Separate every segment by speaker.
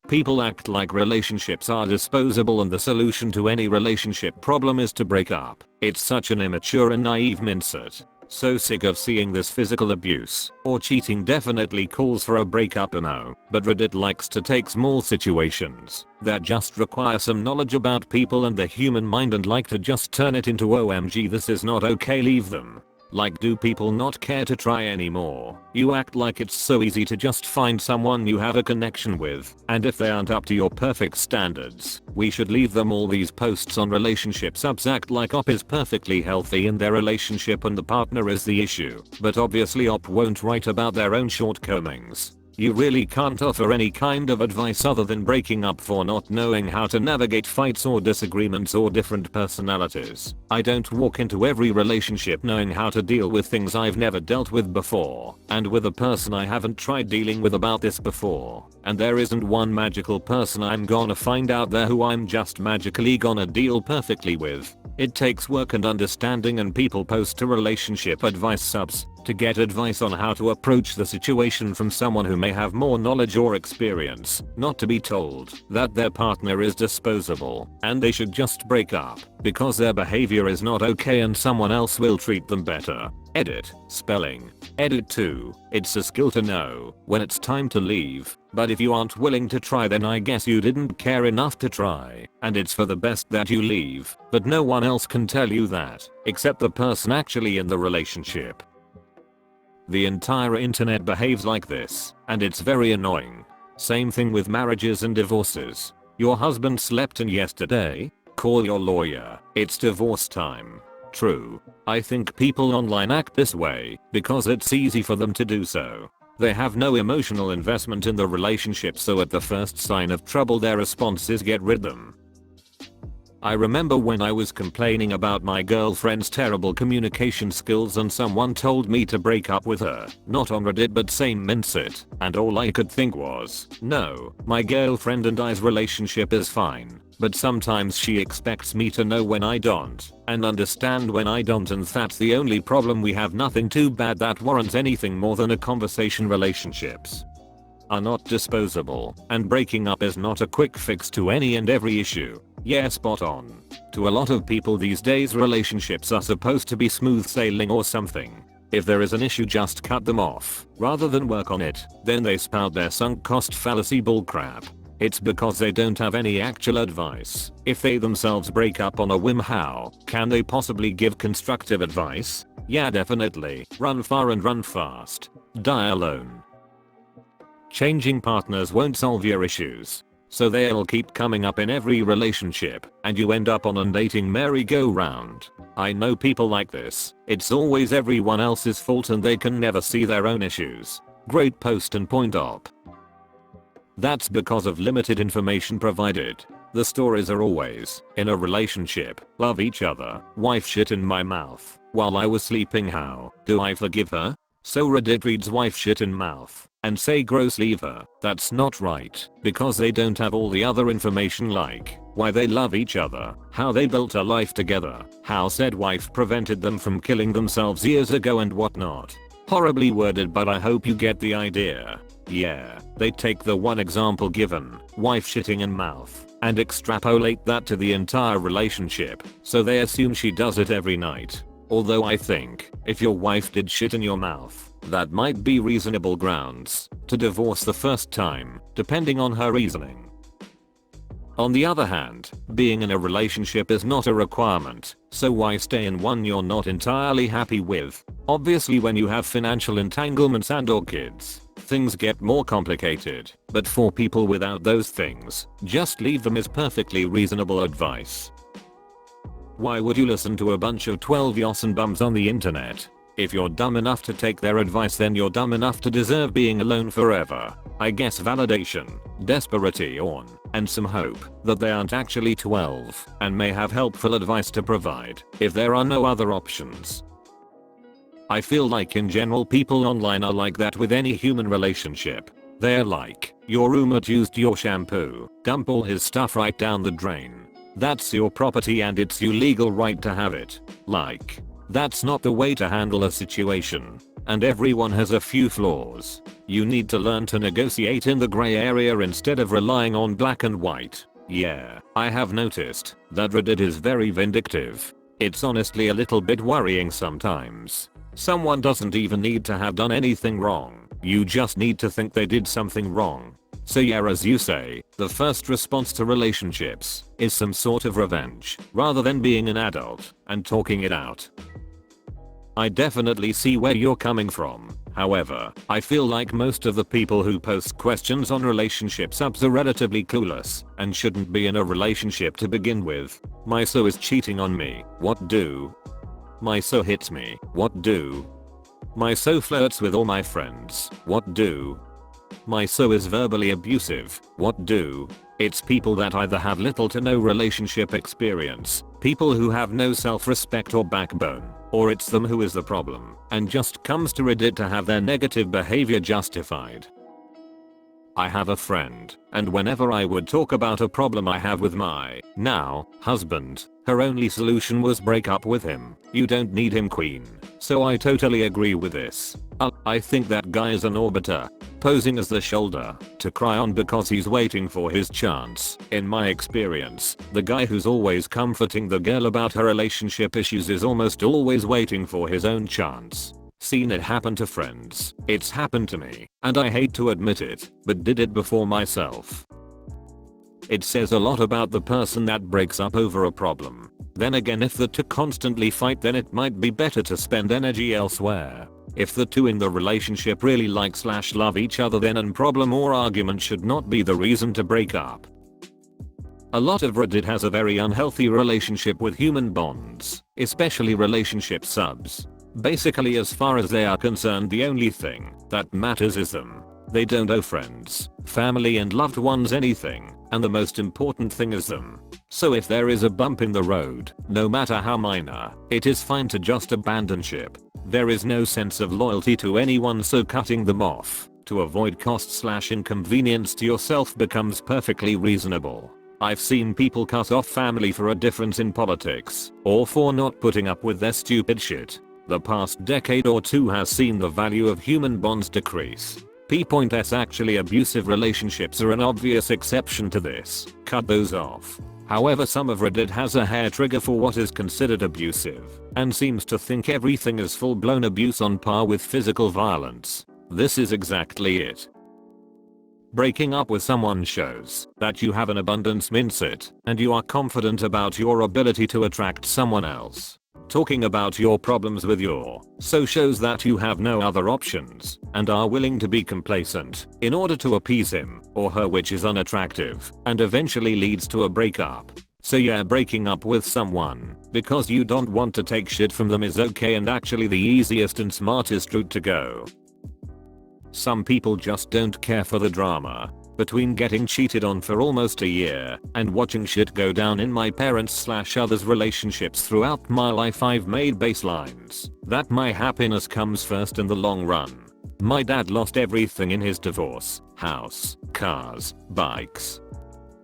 Speaker 1: People act like relationships are disposable and the solution to any relationship problem is to break up. It's such an immature and naive mindset. So sick of seeing this. Physical abuse or cheating definitely calls for a breakup, but Reddit likes to take small situations that just require some knowledge about people and the human mind and like to just turn it into OMG this is not okay, leave them. Like, do people not care to try anymore? You act like it's so easy to just find someone you have a connection with, and if they aren't up to your perfect standards, we should leave them. All these posts on relationship subs act like op is perfectly healthy in their relationship and the partner is the issue, but obviously op won't write about their own shortcomings. You really can't offer any kind of advice other than breaking up for not knowing how to navigate fights or disagreements or different personalities. I don't walk into every relationship knowing how to deal with things I've never dealt with before, and with a person I haven't tried dealing with about this before, and there isn't one magical person I'm gonna find out there who I'm just magically gonna deal perfectly with. It takes work and understanding, and people post to relationship advice subs to get advice on how to approach the situation from someone who may have more knowledge or experience, not to be told that their partner is disposable and they should just break up because their behavior is not okay and someone else will treat them better. Edit. Spelling. Edit 2. It's a skill to know when it's time to leave, but if you aren't willing to try then I guess you didn't care enough to try, and it's for the best that you leave, but no one else can tell you that, except the person actually in the relationship. The entire internet behaves like this, and it's very annoying. Same thing with marriages and divorces. Your husband slept in yesterday? Call your lawyer. It's divorce time. True. I think people online act this way because it's easy for them to do so. They have no emotional investment in the relationship, so at the first sign of trouble their response is get rid of them. I remember when I was complaining about my girlfriend's terrible communication skills and someone told me to break up with her, not on Reddit but same mindset, and all I could think was, no, my girlfriend and I's relationship is fine, but sometimes she expects me to know when I don't, and understand when I don't, and that's the only problem we have. Nothing too bad that warrants anything more than a conversation. Relationships are not disposable, and breaking up is not a quick fix to any and every issue. Yeah, spot on. To a lot of people these days relationships are supposed to be smooth sailing or something. If there is an issue just cut them off, rather than work on it, then they spout their sunk cost fallacy bullcrap. It's because they don't have any actual advice. If they themselves break up on a whim, how can they possibly give constructive advice? Yeah, definitely. Run far and run fast. Die alone. Changing partners won't solve your issues, so they'll keep coming up in every relationship, and you end up on a dating merry-go-round. I know people like this. It's always everyone else's fault and they can never see their own issues. Great post and point op. That's because of limited information provided. The stories are always, in a relationship, love each other, wife shit in my mouth, while I was sleeping, how do I forgive her? So Reddit reads wife shit in mouth and say gross, leave her. That's not right, because they don't have all the other information like why they love each other, how they built a life together, how said wife prevented them from killing themselves years ago and whatnot. Horribly worded, but I hope you get the idea. Yeah, they take the one example given, wife shitting in mouth, and extrapolate that to the entire relationship, so they assume she does it every night. Although I think, if your wife did shit in your mouth, that might be reasonable grounds to divorce the first time, depending on her reasoning. On the other hand, being in a relationship is not a requirement, so why stay in one you're not entirely happy with? Obviously when you have financial entanglements and/or kids, things get more complicated, but for people without those things, just leave them is perfectly reasonable advice. Why would you listen to a bunch of 12-year-old bums on the internet? If you're dumb enough to take their advice, then you're dumb enough to deserve being alone forever. I guess validation, desperation, and some hope that they aren't actually 12 and may have helpful advice to provide if there are no other options. I feel like in general people online are like that with any human relationship. They're like, your roommate used your shampoo, dump all his stuff right down the drain. That's your property and it's your legal right to have it. Like, that's not the way to handle a situation. and everyone has a few flaws. You need to learn to negotiate in the gray area instead of relying on black and white. Yeah, I have noticed that Reddit is very vindictive. It's honestly a little bit worrying sometimes. Someone doesn't even need to have done anything wrong. You just need to think they did something wrong. So yeah, as you say, the first response to relationships is some sort of revenge, rather than being an adult and talking it out. I definitely see where you're coming from. However, I feel like most of the people who post questions on relationship subs are relatively clueless and shouldn't be in a relationship to begin with. My so is cheating on me. What do? My so hits me. What do? My so flirts with all my friends. What do? My so is verbally abusive. What do? It's people that either have little to no relationship experience, people who have no self-respect or backbone, or it's them who is the problem and just comes to Reddit to have their negative behavior justified. I have a friend, and whenever I would talk about a problem I have with my now husband, her only solution was break up with him. You don't need him, queen. So I totally agree with this. I think that guy is an orbiter, posing as the shoulder to cry on because he's waiting for his chance. In my experience, the guy who's always comforting the girl about her relationship issues is almost always waiting for his own chance. Seen it happen to friends. It's happened to me, and I hate to admit it, but did it before myself. It says a lot about the person that breaks up over a problem. Then again, if the two constantly fight, then it might be better to spend energy elsewhere. If the two in the relationship really like/love each other, then a problem or argument should not be the reason to break up. A lot of Reddit has a very unhealthy relationship with human bonds, especially relationship subs. Basically, as far as they are concerned, the only thing that matters is them. They don't owe friends, family and loved ones anything, and the most important thing is them. So if there is a bump in the road, no matter how minor, it is fine to just abandon ship. There is no sense of loyalty to anyone, so cutting them off to avoid cost/inconvenience to yourself becomes perfectly reasonable. I've seen people cut off family for a difference in politics, or for not putting up with their stupid shit. The past decade or two has seen the value of human bonds decrease. P.S. Actually, abusive relationships are an obvious exception to this. Cut those off. However, some of Reddit has a hair trigger for what is considered abusive, and seems to think everything is full-blown abuse on par with physical violence. This is exactly it. Breaking up with someone shows that you have an abundance mindset, and you are confident about your ability to attract someone else. Talking about your problems with your so shows that you have no other options and are willing to be complacent in order to appease him or her, which is unattractive and eventually leads to a breakup. So yeah, breaking up with someone because you don't want to take shit from them is okay, and actually the easiest and smartest route to go. Some people just don't care for the drama. Between getting cheated on for almost a year and watching shit go down in my parents/others' relationships throughout my life, I've made baselines that my happiness comes first in the long run. My dad lost everything in his divorce: house, cars, bikes,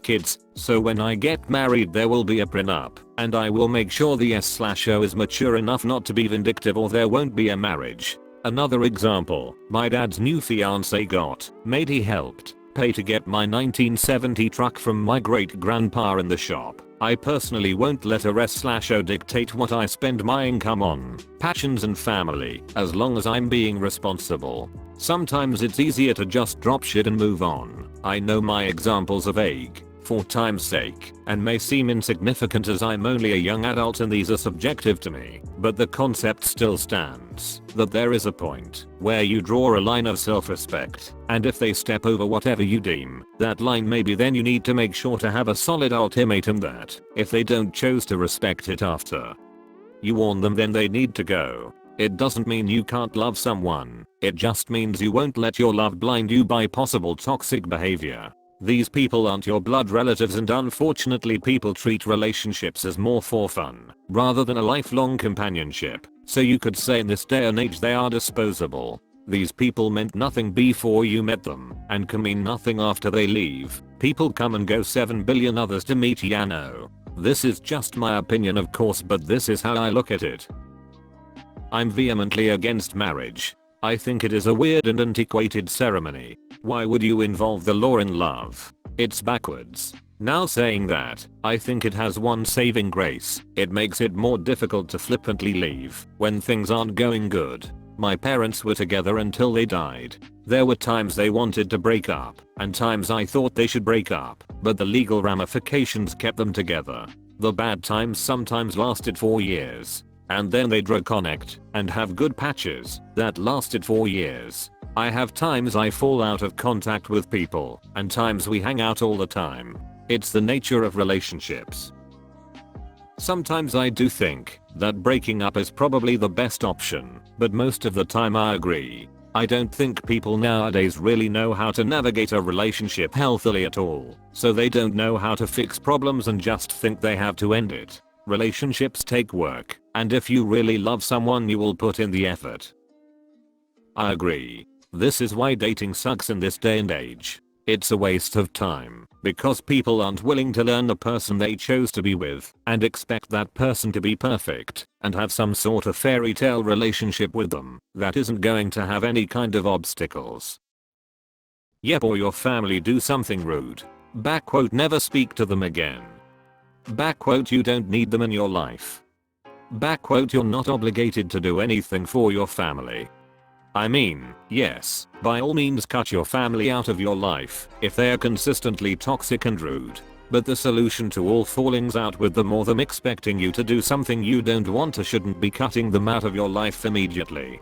Speaker 1: kids. So when I get married, there will be a prenup, and I will make sure the S/O is mature enough not to be vindictive, or there won't be a marriage. Another example, my dad's new fiance got made. He helped pay to get my 1970 truck from my great-grandpa in the shop. I personally won't let a S/O dictate what I spend my income on, passions and family, as long as I'm being responsible. Sometimes it's easier to just drop shit and move on. I know my examples are vague, for time's sake, and may seem insignificant as I'm only a young adult and these are subjective to me, but the concept still stands, that there is a point where you draw a line of self-respect, and if they step over whatever you deem that line, maybe then you need to make sure to have a solid ultimatum that, if they don't choose to respect it after you warn them, then they need to go. It doesn't mean you can't love someone, it just means you won't let your love blind you by possible toxic behavior. These people aren't your blood relatives, and unfortunately people treat relationships as more for fun rather than a lifelong companionship. So you could say in this day and age they are disposable. These people meant nothing before you met them and can mean nothing after they leave. People come and go, 7 billion others to meet. Yano. This is just my opinion, of course, but this is how I look at it. I'm vehemently against marriage. I think it is a weird and antiquated ceremony. Why would you involve the law in love? It's backwards. Now saying that, I think it has one saving grace. It makes it more difficult to flippantly leave when things aren't going good. My parents were together until they died. There were times they wanted to break up, and times I thought they should break up, but the legal ramifications kept them together. The bad times sometimes lasted 4 years. And then they'd reconnect and have good patches that lasted 4 years. I have times I fall out of contact with people, and times we hang out all the time. It's the nature of relationships. Sometimes I do think that breaking up is probably the best option, but most of the time I agree. I don't think people nowadays really know how to navigate a relationship healthily at all, so they don't know how to fix problems and just think they have to end it. Relationships take work, and if you really love someone you will put in the effort. I agree. This is why dating sucks in this day and age. It's a waste of time, because people aren't willing to learn the person they chose to be with, and expect that person to be perfect, and have some sort of fairy tale relationship with them, that isn't going to have any kind of obstacles. Yep, or your family do something rude. Backquote, never speak to them again. Backquote, you don't need them in your life. Backquote, you're not obligated to do anything for your family. I mean, yes, by all means cut your family out of your life if they are consistently toxic and rude. But the solution to all fallings out with them or them expecting you to do something you don't want to shouldn't be cutting them out of your life immediately.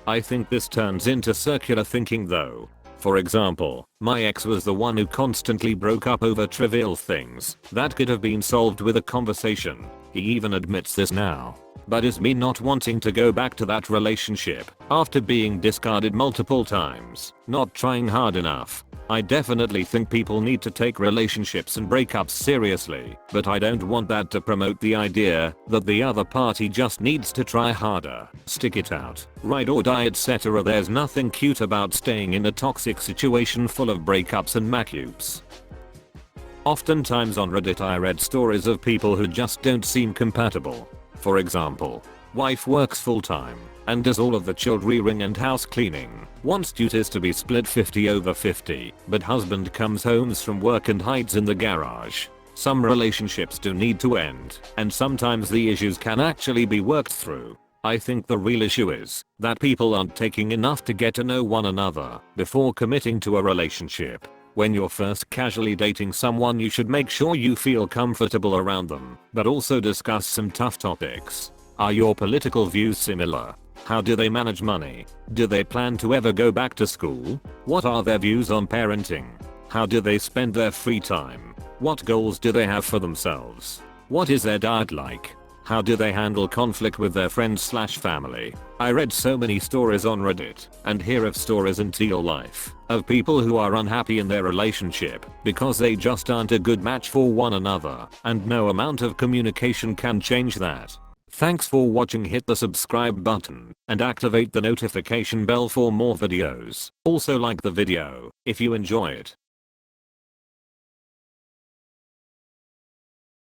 Speaker 1: I think this turns into circular thinking though. For example, my ex was the one who constantly broke up over trivial things that could have been solved with a conversation. He even admits this now. But is me not wanting to go back to that relationship after being discarded multiple times not trying hard enough? I definitely think people need to take relationships and breakups seriously, but I don't want that to promote the idea that the other party just needs to try harder, stick it out, ride or die, etc. There's nothing cute about staying in a toxic situation full of breakups and macubes. Oftentimes on Reddit I read stories of people who just don't seem compatible. For example, wife works full-time and does all of the child rearing and house cleaning, wants duties to be split 50/50, but husband comes home from work and hides in the garage. Some relationships do need to end, and sometimes the issues can actually be worked through. I think the real issue is that people aren't taking enough to get to know one another before committing to a relationship. When you're first casually dating someone you should make sure you feel comfortable around them, but also discuss some tough topics. Are your political views similar? How do they manage money? Do they plan to ever go back to school? What are their views on parenting? How do they spend their free time? What goals do they have for themselves? What is their diet like? How do they handle conflict with their friends/family? I read so many stories on Reddit and hear of stories in real life of people who are unhappy in their relationship because they just aren't a good match for one another, and no amount of communication can change that. Thanks for watching. Hit the subscribe button and activate the notification bell for more videos. Also like the video if you enjoy it.